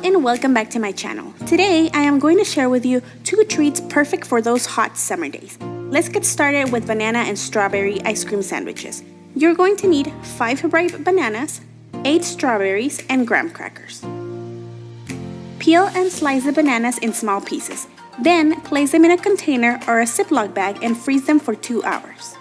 and welcome back to my channel. Today I am going to share with you 2 treats perfect for those hot summer days. Let's get started with banana and strawberry ice cream sandwiches. You're going to need 5 ripe bananas, 8 strawberries, and graham crackers. Peel and slice the bananas in small pieces. Then place them in a container or a Ziploc bag and freeze them for 2 hours.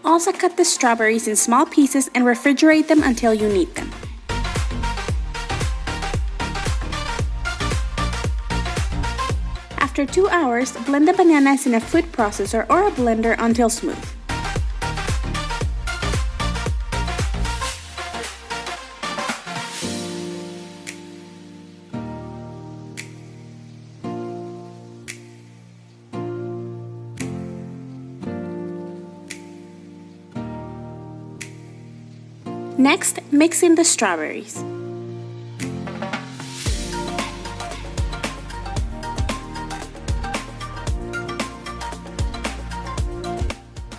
Also cut the strawberries in small pieces and refrigerate them until you need them. After 2 hours, blend the bananas in a food processor or a blender until smooth. Next, mix in the strawberries.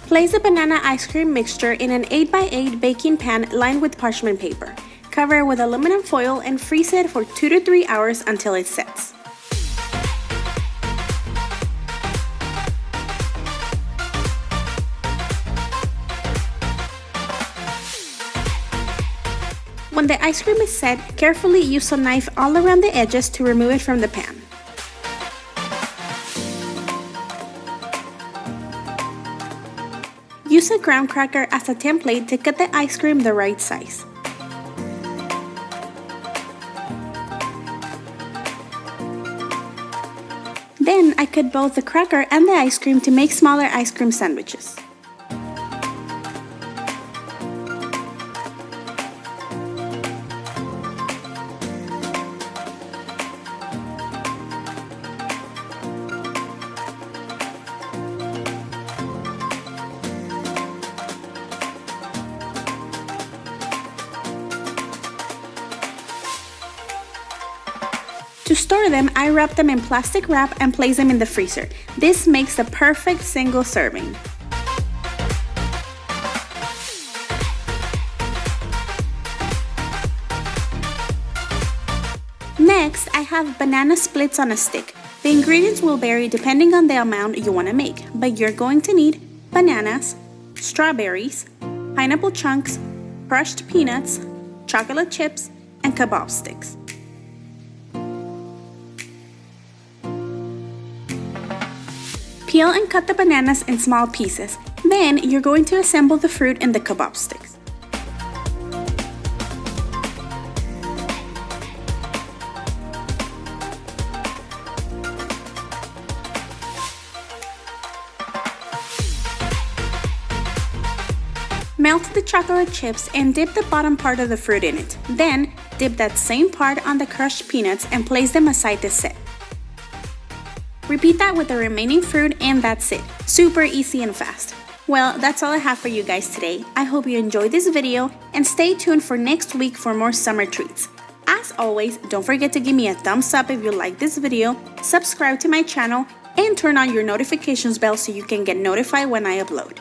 Place the banana ice cream mixture in an 8x8 baking pan lined with parchment paper. Cover it with aluminum foil and freeze it for 2 to 3 hours until it sets. When the ice cream is set, carefully use a knife all around the edges to remove it from the pan. Use a graham cracker as a template to cut the ice cream the right size. Then I cut both the cracker and the ice cream to make smaller ice cream sandwiches. To store them, I wrap them in plastic wrap and place them in the freezer. This makes the perfect single serving. Next, I have banana splits on a stick. The ingredients will vary depending on the amount you want to make, but you're going to need bananas, strawberries, pineapple chunks, crushed peanuts, chocolate chips, and Kabob sticks. Peel and cut the bananas in small pieces. Then you're going to assemble the fruit in the Kabob sticks. Melt the chocolate chips and dip the bottom part of the fruit in it. Then dip that same part on the crushed peanuts and place them aside to set. Repeat that with the remaining fruit and that's it. Super easy and fast. Well, that's all I have for you guys today. I hope you enjoyed this video and stay tuned for next week for more summer treats. As always, don't forget to give me a thumbs up if you like this video, subscribe to my channel, and turn on your notifications bell so you can get notified when I upload.